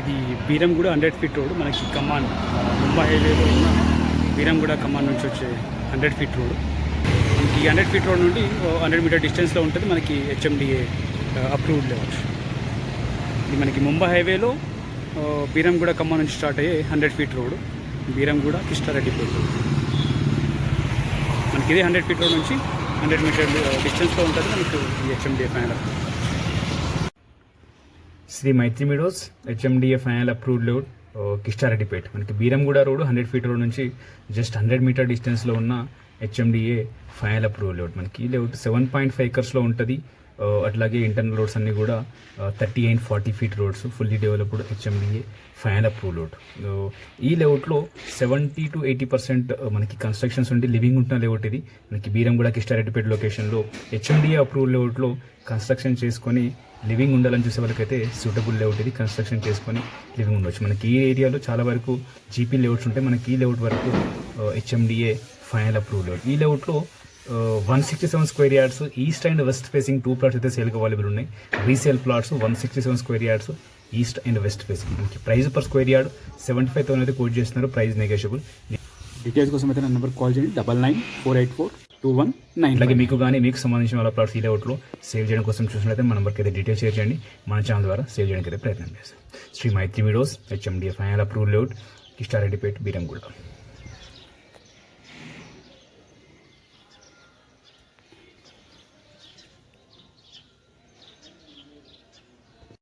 ఇది Beeramguda 100 feet road, మనకి కమాన్ ముంబై హైవేలో ఉన్న బీరంగూడ కమాన్ నుంచి వచ్చే 100 ఫీట్ రోడ్. మనకి 100 ఫీట్ రోడ్ నుండి 100 మీటర్ డిస్టెన్స్లో ఉంటుంది మనకి హెచ్ఎండిఏ అప్రూవ్డ్ లేఅవుట్. ఇది మనకి ముంబై హైవేలో బీరంగూడ కమాన్ నుంచి స్టార్ట్ అయ్యే 100 ఫీట్ రోడ్, బీరంగూడ కిష్టారెడ్డిపేట. మనకి ఇదే 100 ఫీట్ రోడ్ నుంచి 100 మీటర్ డిస్టెన్స్లో ఉంటుంది మనకు ఈ HMDA final. Sri Maitri Meadows HMDA final approved layout Kistareddypet. మనకి బీరంగూడ రోడ్ 100 ఫీట్ రోడ్ నుంచి జస్ట్ 100 మీటర్ డిస్టెన్స్లో ఉన్న హెచ్ఎండిఏ ఫైనల్ అప్రూవ్డ్ లేఅవుట్. మనకి ఈ లేఅవుట్ 7.5 acresలో ఉంటుంది. అట్లాగే ఇంటర్నల్ రోడ్స్ అన్నీ కూడా 30 and 40 feet roads, fully developed HMDA final approve layout. ఈ లేఅవుట్లో 70 to 80% మనకి కన్స్ట్రక్షన్స్ ఉండి లివింగ్ ఉంటున్న లేఅవుట్ ఇది. మనకి బీరంగూడ కిష్టారెడ్డిపేట లొకేషన్లో హెచ్ఎండిఏ అప్రూవ్ లేఅవుట్లో కన్స్ట్రక్షన్ చేసుకొని లివింగ్ ఉండాలని చూసే వాళ్ళకైతే సూటబుల్ లేఅవుట్ ఇది. కన్స్ట్రక్షన్ చేసుకొని లివింగ్ ఉండవచ్చు. మనకి ఈ ఏరియాలో చాలా వరకు జీపీ లేఅవుట్స్ ఉంటాయి. మనకి ఈ లేఅవుట్ వరకు హెచ్ఎండిఏ ఫైనల్ అప్రూవ్ లేఅవుట్. ఈ లేఅవుట్లో 167 square yards east and west facing 2 plots అయితే సేల్కి అవైలబుల్ ఉన్నాయి. Resale plots 167 square yards east and west facing. మనకి ప్రైస్ పర్ స్క్వేర్ యార్డ్ 75,000 అయితే కోట్ చేస్తున్నారు. Price negotiable. డీటెయిల్స్ కోసం అయితే నా నెంబర్ కాల్ చేయండి 9994842199. అలాగే మీకు కానీ మీకు సంబంధించిన వాళ్ళ ప్లాట్స్ ఈ లేఅవుట్లో సేల్ చేయడం కోసం చూసినట్లయితే మన నెంబర్కి అయితే డీటెయిల్స్ షేర్ చేయండి. మన ఛానల్ ద్వారా సేల్ చేయడానికి అయితే ప్రయత్నం చేస్తాం. Sri Maitri Meadows HMDA final approve layout Kistareddypet Beeramguda.